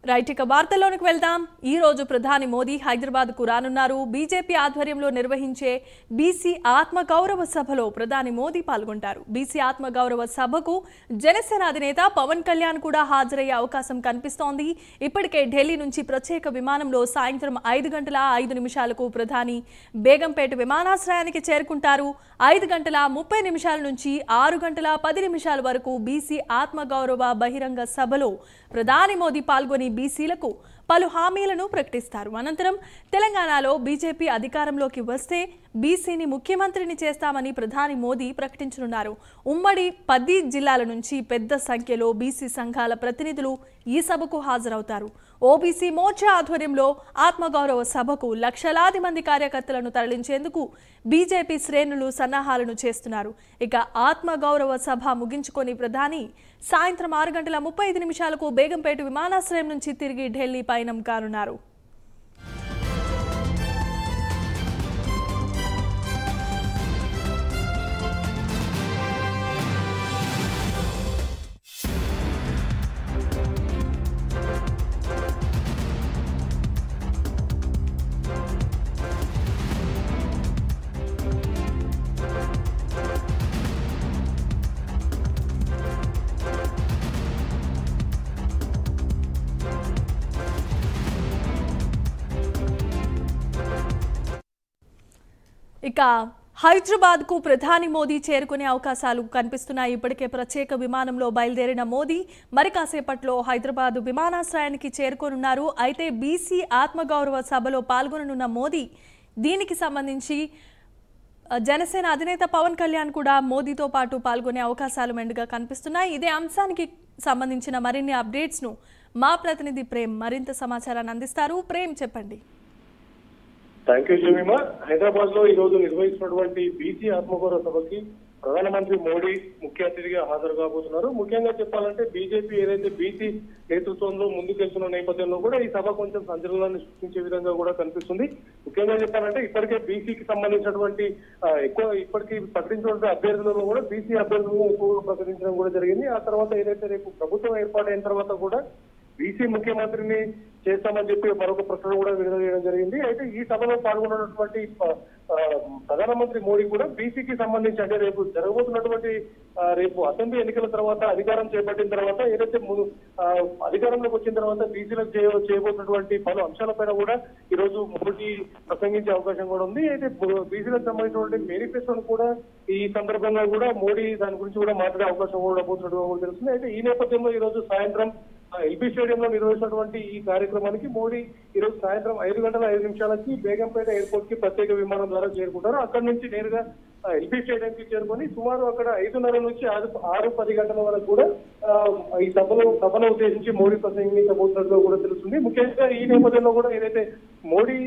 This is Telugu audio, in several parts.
రైట్ ఇక వార్తల్లోనికి వెళ్దాం. ఈ రోజు ప్రధాని మోదీ హైదరాబాద్ కు రానున్నారు. బీజేపీ ఆధ్వర్యంలో నిర్వహించే బీసీ ఆత్మగౌరవ సభలో ప్రధాని మోదీ పాల్గొంటారు. బీసీ ఆత్మగౌరవ సభకు జనసేన అధినేత పవన్ కళ్యాణ్ కూడా హాజరయ్యే అవకాశం కనిపిస్తోంది. ఇప్పటికే ఢిల్లీ నుంచి ప్రత్యేక విమానంలో సాయంత్రం 5:05 ప్రధాని బేగంపేట విమానాశ్రయానికి చేరుకుంటారు. 5:30 నుంచి 6:10 వరకు బీసీ ఆత్మగౌరవ బహిరంగ సభలో ప్రధాని మోదీ పాల్గొని బీసీలకు పలు హామీలను ప్రకటిస్తారు. అనంతరం తెలంగాణలో బీజేపీ అధికారంలోకి వస్తే బీసీని ముఖ్యమంత్రిని చేస్తామని ప్రధాని మోదీ ప్రకటించనున్నారు. ఉమ్మడి 10 జిల్లాల నుంచి పెద్ద సంఖ్యలో బీసీ సంఘాల ప్రతినిధులు ఈ సభకు హాజరవుతారు. ఓబీసీ మోర్చా ఆధ్వర్యంలో ఆత్మగౌరవ సభకు లక్షలాది మంది కార్యకర్తలను తరలించేందుకు బీజేపీ శ్రేణులు సన్నాహాలను చేస్తున్నారు. ఇక ఆత్మగౌరవ సభ ముగించుకొని ప్రధాని సాయంత్రం 6:35 బేగంపేట విమానాశ్రయం నుంచి తిరిగి ఢిల్లీ పయనం కానున్నారు. ఇక హైదరాబాద్ కు ప్రధాని మోదీ చేరుకునే అవకాశాలు కనిపిస్తున్నాయి. ఇప్పటికే ప్రత్యేక విమానంలో బయలుదేరిన మోదీ మరి కాసేపట్లో హైదరాబాద్ విమానాశ్రయానికి చేరుకోనున్నారు. అయితే బీసీ ఆత్మగౌరవ సభలో పాల్గొననున్న మోదీ దీనికి సంబంధించి జనసేన అధినేత పవన్ కళ్యాణ్ కూడా మోదీతో పాటు పాల్గొనే అవకాశాలు మెండుగా కనిపిస్తున్నాయి. ఇదే అంశానికి సంబంధించిన మరిన్ని అప్డేట్స్ ను మా ప్రతినిధి ప్రేమ్ మరింత సమాచారాన్ని అందిస్తారు. ప్రేమ్, చెప్పండి. Thank you Jemimah. హైదరాబాద్ లో ఈ రోజు నిర్వహిస్తున్నటువంటి బీసీ ఆత్మగౌరవ సభకి ప్రధానమంత్రి మోడీ ముఖ్య అతిథిగా హాజరు కాబోతున్నారు. ముఖ్యంగా చెప్పాలంటే బీజేపీ ఏదైతే బీసీ నేతృత్వంలో ముందుకెళ్తున్న నేపథ్యంలో కూడా ఈ సభ కొంచెం సంచలనాన్ని సృష్టించే విధంగా కూడా కనిపిస్తుంది. ముఖ్యంగా చెప్పాలంటే ఇప్పటికే బీసీకి సంబంధించినటువంటి ఇప్పటికీ ప్రకటించినటువంటి అభ్యర్థులను కూడా బీసీ అభ్యర్థులను ఎక్కువగా ప్రకటించడం కూడా జరిగింది. ఆ తర్వాత ఏదైతే రేపు ప్రభుత్వం ఏర్పాటైన తర్వాత కూడా బీసీ ముఖ్యమంత్రిని చేస్తామని చెప్పి మరొక ప్రకటన కూడా విడుదల చేయడం జరిగింది. అయితే ఈ సభలో పాల్గొన్నటువంటి ప్రధానమంత్రి మోడీ కూడా బీసీకి సంబంధించి అంటే రేపు జరగబోతున్నటువంటి రేపు అసెంబ్లీ ఎన్నికల తర్వాత అధికారం చేపట్టిన తర్వాత ఏదైతే అధికారంలోకి వచ్చిన తర్వాత బీసీలకు చేయబోతున్నటువంటి పలు అంశాలపైన కూడా ఈ రోజు మోడీ ప్రసంగించే అవకాశం కూడా ఉంది. అయితే బీసీలకు సంబంధించినటువంటి మేనిఫెస్టోను కూడా ఈ సందర్భంగా కూడా మోడీ దాని గురించి కూడా మాట్లాడే అవకాశం కూడా పోతున్నట్టుగా కూడా తెలుస్తుంది. అయితే ఈ నేపథ్యంలో ఈ రోజు సాయంత్రం ఎల్బీ స్టేడియంలో నిర్వహిస్తున్నటువంటి ఈ కార్యక్రమానికి మోడీ ఈ రోజు సాయంత్రం 5:05 బేగంపేట ఎయిర్పోర్ట్ కి ప్రత్యేక విమానం ద్వారా చేరుకుంటారు. అక్కడి నుంచి నేరుగా ఎల్బీ స్టేడియం కి చేరుకొని సుమారు అక్కడ 5:30 నుంచి 6:10 వరకు కూడా ఈ సభను ఉద్దేశించి మోడీ ప్రసంగించబోతున్నట్టుగా కూడా తెలుస్తుంది. ముఖ్యంగా ఈ నేపథ్యంలో కూడా ఏదైతే మోడీ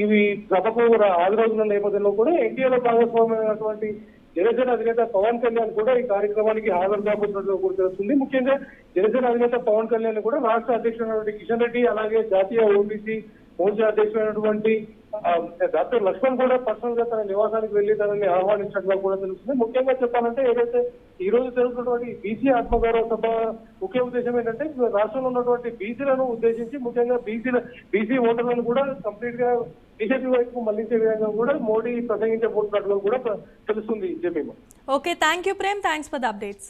ఇవి సభకు హాజరవుతున్న నేపథ్యంలో కూడా ఎన్డీఏలో భాగస్వామ్యమైనటువంటి జనసేన అధినేత పవన్ కళ్యాణ్ కూడా ఈ కార్యక్రమానికి హాజరు కాబోతున్నట్లు కూడా తెలుస్తుంది. ముఖ్యంగా జనసేన అధినేత పవన్ కళ్యాణ్ కూడా రాష్ట్ర అధ్యక్షుడైనటువంటి కిషన్ రెడ్డి, అలాగే జాతీయ ఓబీసీ మోర్చా అధ్యక్షుడైనటువంటి డాక్టర్ లక్ష్మణ్ కూడా పర్సనల్ గా తన నివాసానికి వెళ్లి తనని ఆహ్వానించినట్టుగా కూడా తెలుస్తుంది. ముఖ్యంగా చెప్పాలంటే ఏదైతే ఈ రోజు జరుగుతున్నటువంటి బీసీ ఆత్మగౌరవ సభ ముఖ్య ఉద్దేశం ఏంటంటే రాష్ట్రంలో ఉన్నటువంటి బీసీలను ఉద్దేశించి ముఖ్యంగా బీసీ ఓటర్లను కూడా కంప్లీట్ గా బీజేపీ వైపు మళ్లించే విధంగా కూడా మోడీ ప్రసంగించబోతున్నట్టుగా కూడా తెలుస్తుంది. Jemimah. Okay, thank you Prem. Thanks for the updates.